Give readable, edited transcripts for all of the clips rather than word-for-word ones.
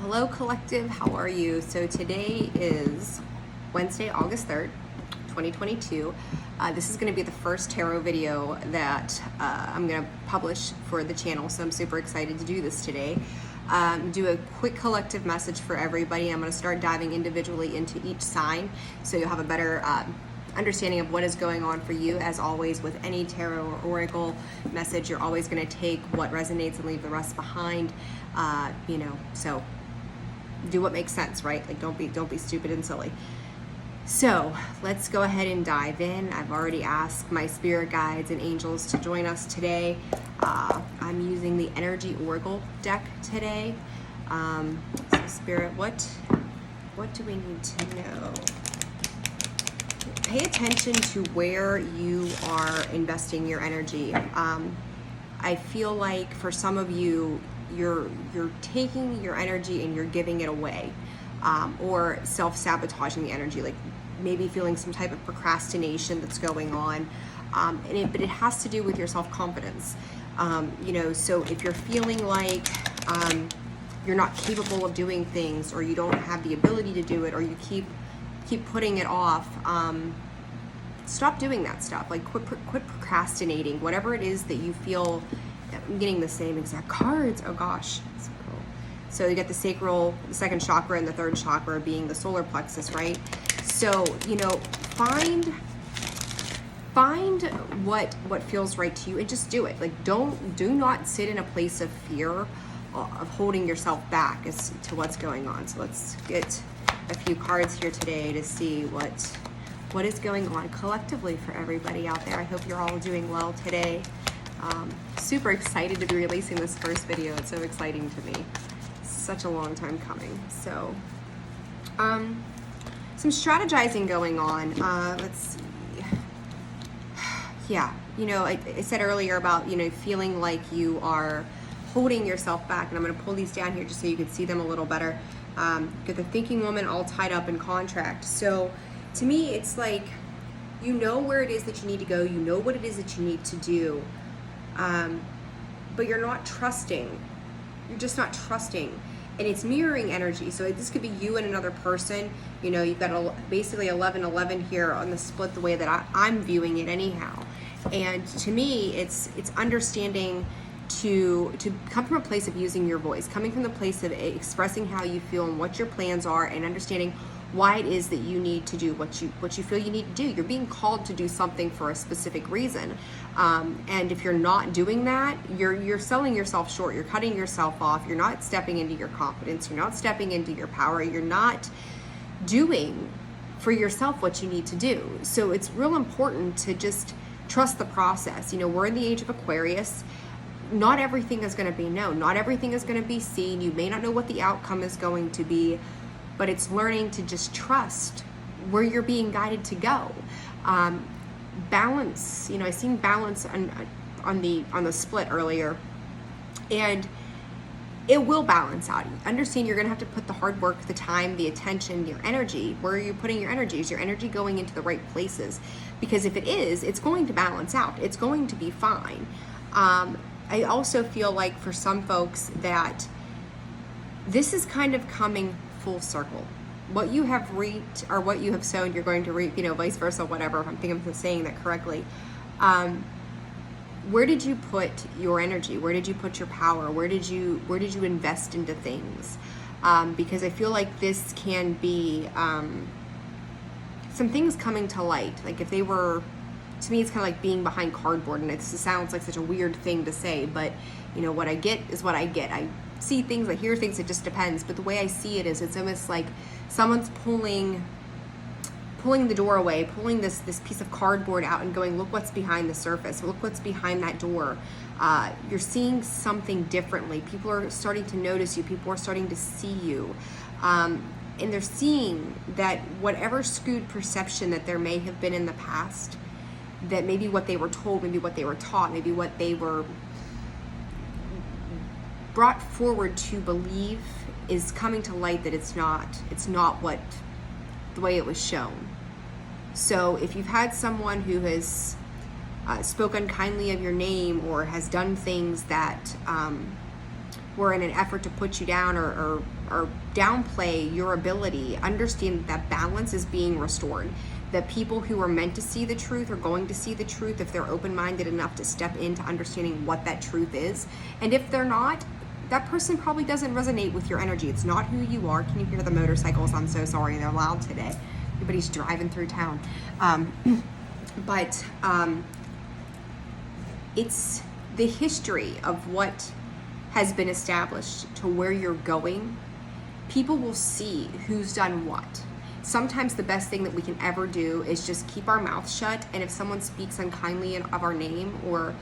Hello collective, how are you? So today is Wednesday, August 3rd, 2022. This is going to be the first tarot video that I'm going to publish for the channel, so I'm super excited to do this today. Do a quick collective message for everybody. I'm going to start diving individually into each sign so you'll have a better understanding of what is going on for you. As always, with any tarot or oracle message, you're always going to take what resonates and leave the rest behind. So do what makes sense, right? Like don't be stupid and silly. So let's go ahead and dive in. I've already asked my spirit guides and angels to join us today. I'm using the Energy Oracle deck today. So Spirit, what do we need to know? Pay attention to where you are investing your energy. I feel like for some of you, you're taking your energy and you're giving it away, or self-sabotaging the energy, like maybe feeling some type of procrastination that's going on, but it has to do with your self-confidence. So if you're feeling like you're not capable of doing things, or you don't have the ability to do it, or you keep putting it off, stop doing that stuff. Like quit procrastinating, whatever it is that you feel. I'm getting the same exact cards. Oh gosh. So you get the sacral, the second chakra, and the third chakra being the solar plexus, right? So, find what feels right to you and just do it. Like do not sit in a place of fear of holding yourself back as to what's going on. So let's get a few cards here today to see what is going on collectively for everybody out there. I hope you're all doing well today. Super excited to be releasing this first video. It's so exciting to me. Such a long time coming. So, some strategizing going on. Let's see. Yeah, I said earlier about, feeling like you are holding yourself back, and I'm going to pull these down here just so you can see them a little better. Get the thinking woman all tied up in contract. So, to me, it's like, where it is that you need to go. You know what it is that you need to do. But you're not trusting. You're just not trusting. And it's mirroring energy. So this could be you and another person. You've got basically 11-11 here on the split, the way that I'm viewing it anyhow. And to me, it's understanding to come from a place of using your voice, coming from the place of expressing how you feel and what your plans are, and understanding why it is that you need to do what you feel you need to do. You're being called to do something for a specific reason, and if you're not doing that, you're selling yourself short. You're cutting yourself off. You're not stepping into your confidence. You're not stepping into your power. You're not doing for yourself what you need to do. So it's real important to just trust the process. We're in the age of Aquarius. Not everything is going to be known. Not everything is going to be seen. You may not know what the outcome is going to be, but it's learning to just trust where you're being guided to go. Balance, I seen balance on the split earlier, and it will balance out. Understand you're gonna have to put the hard work, the time, the attention, your energy. Where are you putting your energy? Is your energy going into the right places? Because if it is, it's going to balance out. It's going to be fine. I also feel like for some folks that this is kind of coming full circle. What you have reaped or what you have sown, you're going to reap, vice versa, whatever. I think I'm saying that correctly. Where did you put your energy? Where did you put your power? Where did you invest into things? Because I feel like this can be some things coming to light. Like if they were, to me, it's kind of like being behind cardboard, and it sounds like such a weird thing to say, but what I get is what I get. I see things, I hear things, it just depends. But the way I see it is, it's almost like someone's pulling the door away, pulling this piece of cardboard out and going, look what's behind the surface, look what's behind that door. You're seeing something differently. People are starting to notice you. People are starting to see you. And they're seeing that whatever skewed perception that there may have been in the past, that maybe what they were told, maybe what they were taught, maybe what they were brought forward to believe is coming to light, that it's not what the way it was shown. So if you've had someone who has spoke unkindly of your name, or has done things that were in an effort to put you down or downplay your ability, understand that balance is being restored. That people who are meant to see the truth are going to see the truth if they're open-minded enough to step into understanding what that truth is. And if they're not, that person probably doesn't resonate with your energy. It's not who you are. Can you hear the motorcycles? I'm so sorry, they're loud today. Everybody's driving through town. But it's the history of what has been established to where you're going. People will see who's done what. Sometimes the best thing that we can ever do is just keep our mouth shut, and if someone speaks unkindly of our name or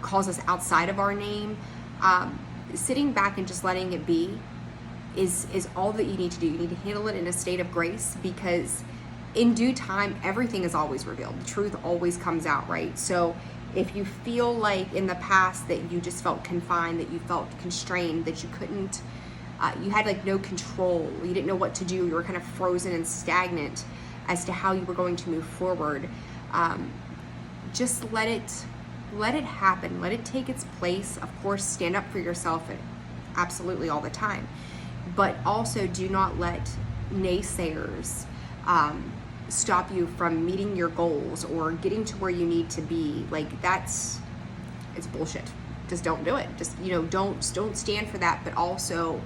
calls us outside of our name, sitting back and just letting it be is all that you need to do. You need to handle it in a state of grace, because in due time, everything is always revealed. The truth always comes out, right? So if you feel like in the past that you just felt confined, that you felt constrained, that you couldn't, you had like no control, you didn't know what to do, you were kind of frozen and stagnant as to how you were going to move forward, just let it happen. Let it take its place. Of course, stand up for yourself absolutely all the time, but also do not let naysayers stop you from meeting your goals or getting to where you need to be. Like, it's bullshit. Just don't do it. Just, don't stand for that, but also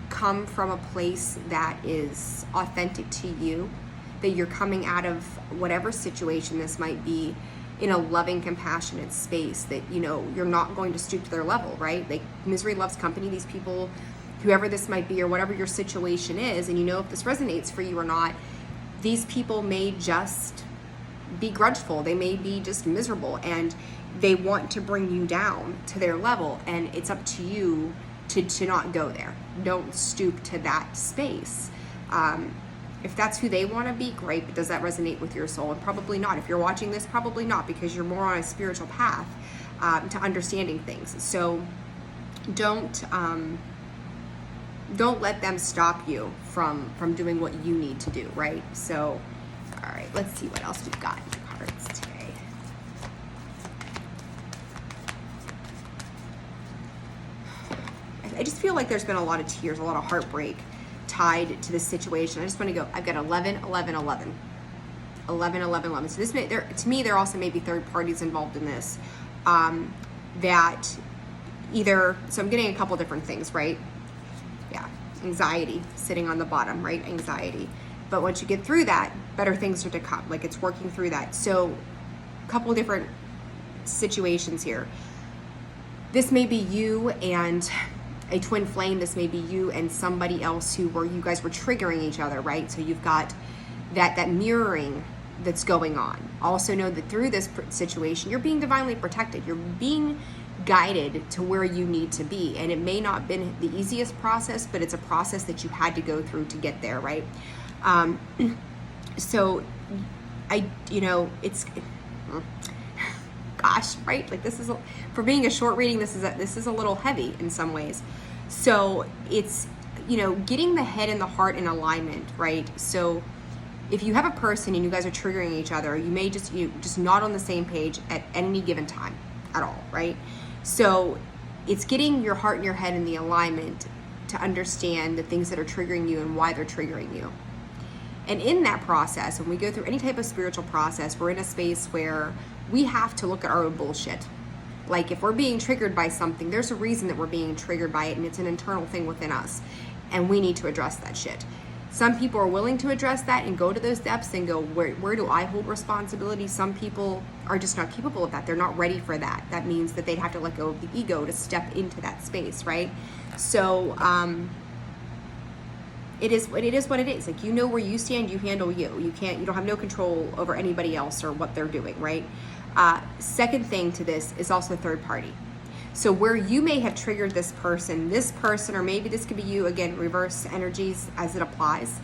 come from a place that is authentic to you, that you're coming out of whatever situation this might be in a loving, compassionate space, that, you're not going to stoop to their level, right? Like, misery loves company. These people, whoever this might be or whatever your situation is, and if this resonates for you or not, these people may just be grudgeful. They may be just miserable, and they want to bring you down to their level, and it's up to you to not go there. Don't stoop to that space. If that's who they want to be, great, but does that resonate with your soul? And probably not. If you're watching this, probably not, because you're more on a spiritual path to understanding things. So don't let them stop you from doing what you need to do, right? So, all right, let's see what else we've got in the cards today. I just feel like there's been a lot of tears, a lot of heartbreak tied to this situation. I just want to go, I've got 11, 11, 11. 11, 11, 11. So this to me, there also may be third parties involved in this. That either, so I'm getting a couple different things, right? Yeah, anxiety sitting on the bottom, right? Anxiety. But once you get through that, better things are to come. Like, it's working through that. So a couple different situations here. This may be you and a twin flame. This may be you and somebody else you guys were triggering each other, right? So you've got that mirroring that's going on. Also know that through this situation, you're being divinely protected. You're being guided to where you need to be. And it may not have been the easiest process, but it's a process that you had to go through to get there, right? So it's, gosh, right? Like, this is, for being a short reading, this is a little heavy in some ways. So it's, getting the head and the heart in alignment, right? So if you have a person and you guys are triggering each other, you may just not on the same page at any given time at all, right? So it's getting your heart and your head in the alignment to understand the things that are triggering you and why they're triggering you. And in that process, when we go through any type of spiritual process, we're in a space where we have to look at our own bullshit. Like, if we're being triggered by something, there's a reason that we're being triggered by it, and it's an internal thing within us, and we need to address that shit. Some people are willing to address that and go to those depths and go, where do I hold responsibility? Some people are just not capable of that. They're not ready for that. That means that they'd have to let go of the ego to step into that space, right? So it is what it is. Like, where you stand, you handle you. You don't have no control over anybody else or what they're doing, right? Second thing to this is also third party. So where you may have triggered this person, or maybe this could be you, again, reverse energies as it applies.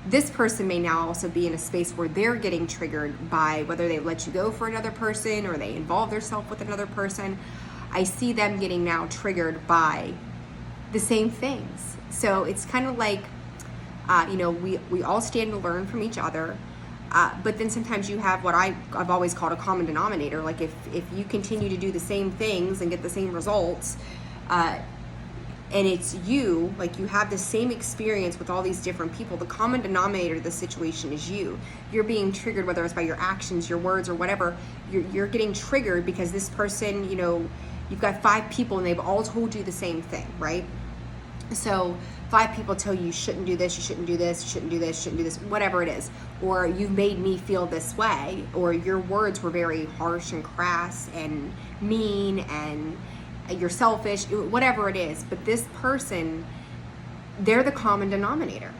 This person may now also be in a space where they're getting triggered by whether they let you go for another person or they involve themselves with another person. I see them getting now triggered by the same things. So it's kind of like, we all stand to learn from each other. But then sometimes you have what I've always called a common denominator. Like, if you continue to do the same things and get the same results, and it's you, like you have the same experience with all these different people. The common denominator of the situation is you. You're being triggered, whether it's by your actions, your words, or whatever. You're getting triggered because this person, you know, you've got 5 people and they've all told you the same thing, right? So 5 people tell you shouldn't do this, you shouldn't do this, you shouldn't do this, you shouldn't do this, whatever it is. Or you've made me feel this way, or your words were very harsh and crass and mean and you're selfish, whatever it is. But this person, they're the common denominator,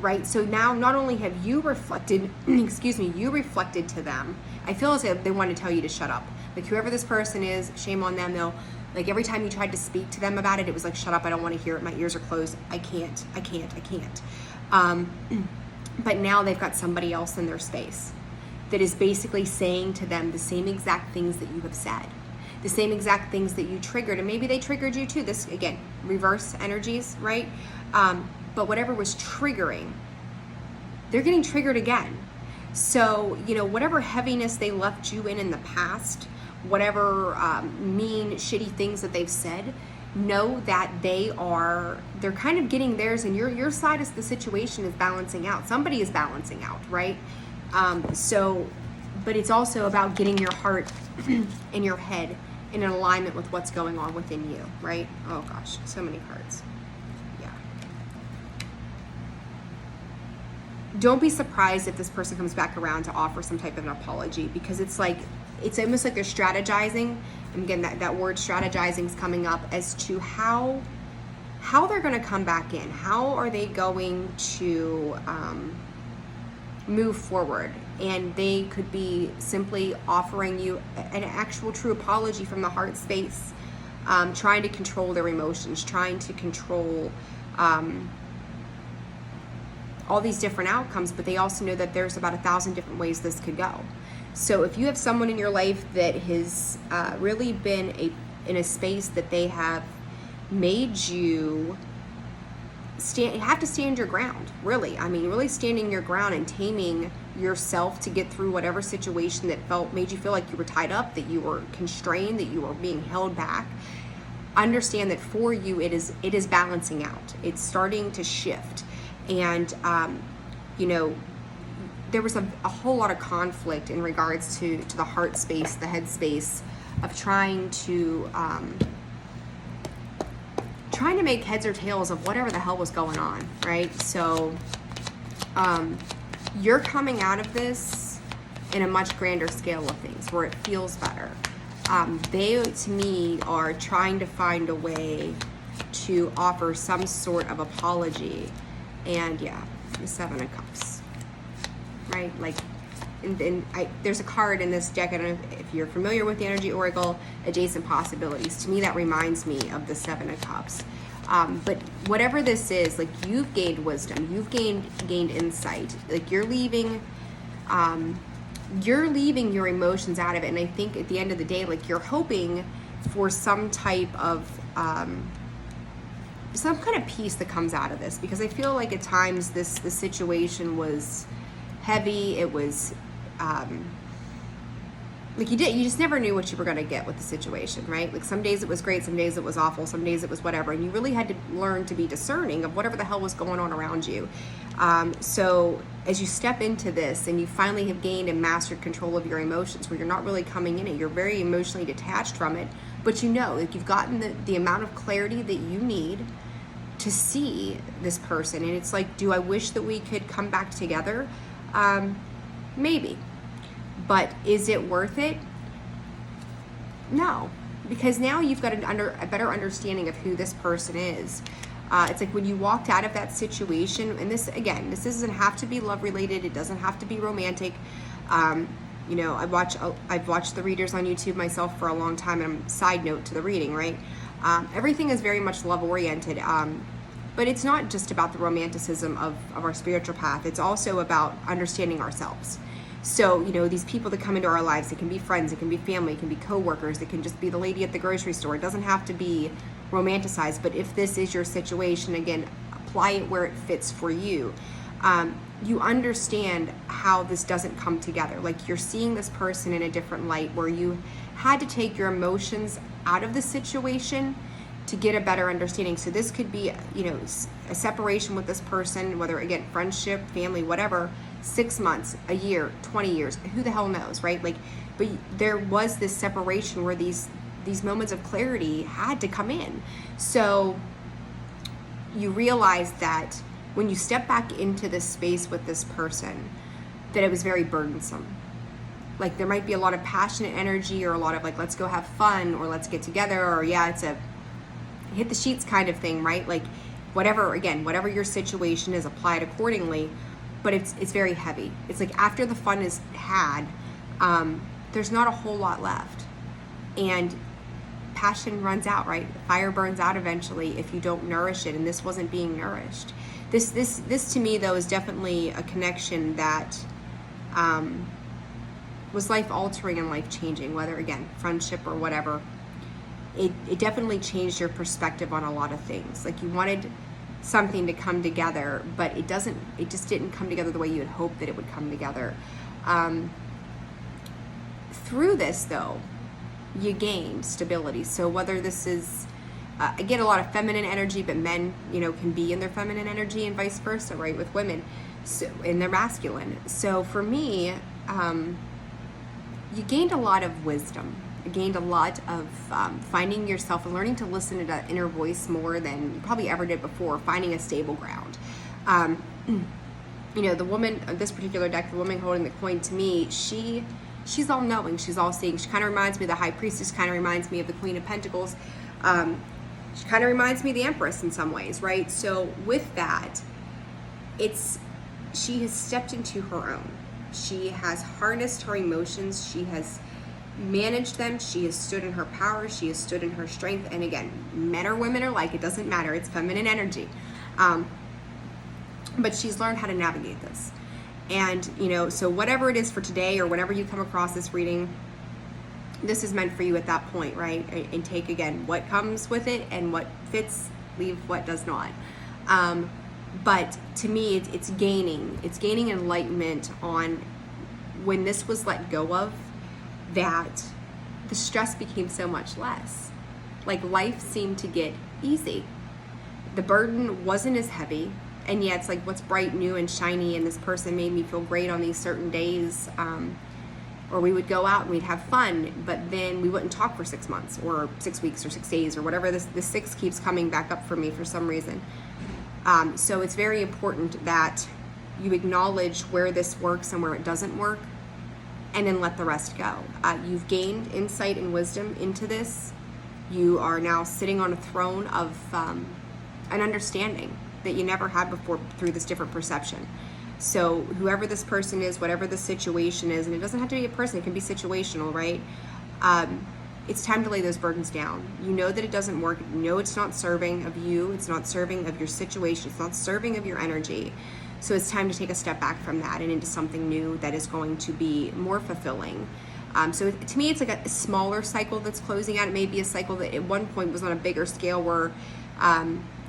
right? So now not only have you reflected, you reflected to them. I feel as if they want to tell you to shut up. Like whoever this person is, shame on them. They'll, like every time you tried to speak to them about it, it was like, shut up, I don't want to hear it. My ears are closed. I can't. But now they've got somebody else in their space that is basically saying to them the same exact things that you have said, the same exact things that you triggered. And maybe they triggered you too. This, again, reverse energies, right? But whatever was triggering, they're getting triggered again. So, you know, whatever heaviness they left you in the past, whatever mean, shitty things that they've said, know that they're kind of getting theirs, and your side of the situation is balancing out. Somebody is balancing out, right? But it's also about getting your heart and your head in alignment with what's going on within you, right? Oh gosh, so many cards. Yeah. Don't be surprised if this person comes back around to offer some type of an apology, because it's almost like they're strategizing. And again, that word strategizing is coming up as to how they're going to come back in. How are they going to move forward? And they could be simply offering you an actual true apology from the heart space, trying to control their emotions, trying to control all these different outcomes, but they also know that there's about 1,000 different ways this could go. So if you have someone in your life that has really been in a space that they have made you have to stand your ground, really. I mean, really standing your ground and taming yourself to get through whatever situation that made you feel like you were tied up, that you were constrained, that you were being held back. Understand that for you, it is balancing out. It's starting to shift. And, you know, there was a whole lot of conflict in regards to the heart space, the head space of trying to make heads or tails of whatever the hell was going on, right? So you're coming out of this in a much grander scale of things where it feels better. They, to me, are trying to find a way to offer some sort of apology. And yeah, the 7 of Cups, right? Like, there's a card in this deck, I don't know if you're familiar with the Energy Oracle, Adjacent Possibilities. To me, that reminds me of the 7 of Cups. But whatever this is, like, you've gained wisdom, you've gained insight. Like, you're leaving your emotions out of it. And I think at the end of the day, like, you're hoping for some type of some kind of peace that comes out of this, because I feel like at times the situation was heavy. It was like you just never knew what you were going to get with the situation, right? Like, some days it was great, some days it was awful, some days it was whatever, and you really had to learn to be discerning of whatever the hell was going on around you. So as you step into this and you finally have gained and mastered control of your emotions, where you're not really coming in it, you're very emotionally detached from it, but you know, like, you've gotten the amount of clarity that you need to see this person. And it's like, do I wish that we could come back together? Maybe. But is it worth it? No, because now you've got a better understanding of who this person is. It's like when you walked out of that situation, and this doesn't have to be love related. It doesn't have to be romantic. You know, I've watched the readers on YouTube myself for a long time, and side note to the reading, right? Everything is very much love oriented. But it's not just about the romanticism of our spiritual path. It's also about understanding ourselves. So, you know, these people that come into our lives, it can be friends, it can be family, it can be coworkers, it can just be the lady at the grocery store. It doesn't have to be romanticized. But if this is your situation, again, apply it where it fits for you. You understand how this doesn't come together. Like, you're seeing this person in a different light, where you had to take your emotions out of the situation to get a better understanding. So this could be, you know, a separation with this person, whether again, friendship, family, whatever, 6 months, a year, 20 years, who the hell knows, right? Like, but there was this separation where these moments of clarity had to come in. So you realize that when you step back into this space with this person, that it was very burdensome. Like there might be a lot of passionate energy or a lot of like, let's go have fun or let's get together, or yeah, it's a hit the sheets kind of thing, right? Like whatever your situation is, applied accordingly, but it's very heavy. It's like after the fun is had, there's not a whole lot left. And passion runs out, right? Fire burns out eventually if you don't nourish it, and this wasn't being nourished. This to me though is definitely a connection that was life altering and life changing, whether again, friendship or whatever. It definitely changed your perspective on a lot of things. Like you wanted something to come together, but it just didn't come together the way you had hoped that it would come together. Through this though, you gained stability. So whether this is, I get a lot of feminine energy, but men, you know, can be in their feminine energy and vice versa, right? With women, so in their masculine. So for me, you gained a lot of wisdom. You gained a lot of finding yourself and learning to listen to that inner voice more than you probably ever did before, finding a stable ground. You know, the woman, this particular deck, the woman holding the coin, to me, she's all knowing, she's all seeing. She kind of reminds me of the High Priestess, kind of reminds me of the Queen of Pentacles. She kind of reminds me of the Empress in some ways, right? So with that, she has stepped into her own. She has harnessed her emotions. She has managed them. She has stood in her power. She has stood in her strength. And again, men or women alike, it doesn't matter. It's feminine energy. But she's learned how to navigate this. And, you know, so whatever it is for today or whenever you come across this reading, this is meant for you at that point, right? And take, again, what comes with it and what fits, leave what does not. But to me, it's gaining enlightenment on when this was let go of, that the stress became so much less. Like life seemed to get easy. The burden wasn't as heavy. And yet it's like what's bright, new, and shiny, and this person made me feel great on these certain days. Or we would go out and we'd have fun, but then we wouldn't talk for 6 months or 6 weeks or 6 days or whatever. The 6 keeps coming back up for me for some reason. So it's very important that you acknowledge where this works and where it doesn't work, and then let the rest go. You've gained insight and wisdom into this. You are now sitting on a throne of an understanding that you never had before through this different perception. So whoever this person is, whatever the situation is, and it doesn't have to be a person, it can be situational, right? It's time to lay those burdens down. You know that it doesn't work. You know it's not serving of you. It's not serving of your situation. It's not serving of your energy. So it's time to take a step back from that and into something new that is going to be more fulfilling. So to me, it's like a smaller cycle that's closing out. It may be a cycle that at one point was on a bigger scale where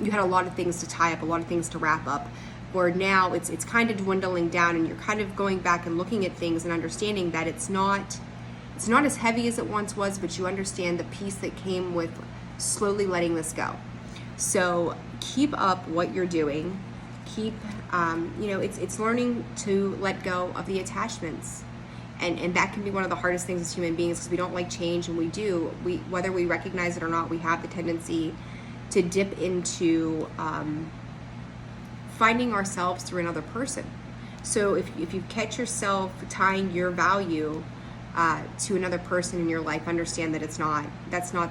you had a lot of things to tie up, a lot of things to wrap up, where now it's kind of dwindling down, and you're kind of going back and looking at things and understanding that it's not as heavy as it once was, but you understand the peace that came with slowly letting this go. So keep up what you're doing. Keep, it's learning to let go of the attachments. And that can be one of the hardest things as human beings, because we don't like change, and whether we recognize it or not, we have the tendency to dip into finding ourselves through another person. So if you catch yourself tying your value to another person in your life, understand that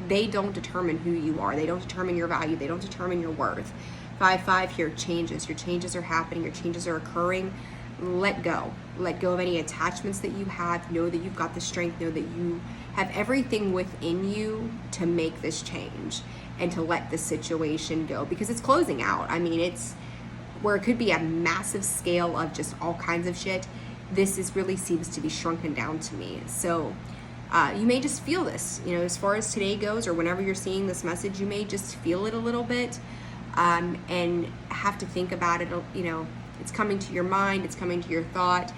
they don't determine who you are. They don't determine your value. They don't determine your worth. 5-5 here, changes. Your changes are happening. Your changes are occurring. Let go of any attachments that you have. Know that you've got the strength. Know that you have everything within you to make this change and to let this situation go, because it's closing out. I mean, it's where it could be a massive scale of just all kinds of shit. This really seems to be shrunken down to me. So you may just feel this, as far as today goes, or whenever you're seeing this message, you may just feel it a little bit and have to think about it. It's coming to your mind, it's coming to your thought.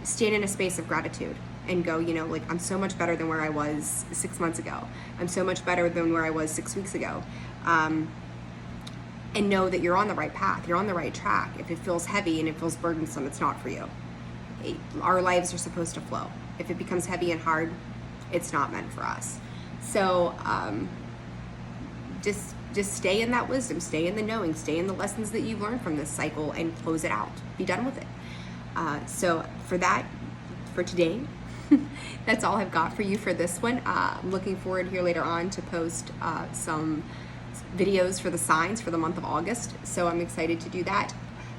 Stand in a space of gratitude. and go, you know, like, I'm so much better than where I was 6 months ago. I'm so much better than where I was 6 weeks ago. And know that you're on the right path. You're on the right track. If it feels heavy and it feels burdensome, it's not for you. Our lives are supposed to flow. If it becomes heavy and hard, it's not meant for us. So just stay in that wisdom, stay in the knowing, stay in the lessons that you've learned from this cycle, and close it out. Be done with it. So for today, that's all I've got for you for this one. I'm looking forward here later on to post some videos for the signs for the month of August. So I'm excited to do that.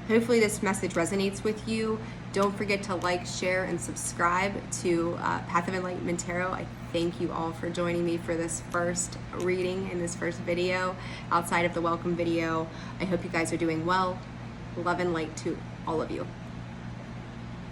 Hopefully this message resonates with you. Don't forget to like, share, and subscribe to Path of Enlightenment Tarot. I thank you all for joining me for this first reading and this first video outside of the welcome video. I hope you guys are doing well. Love and light to all of you.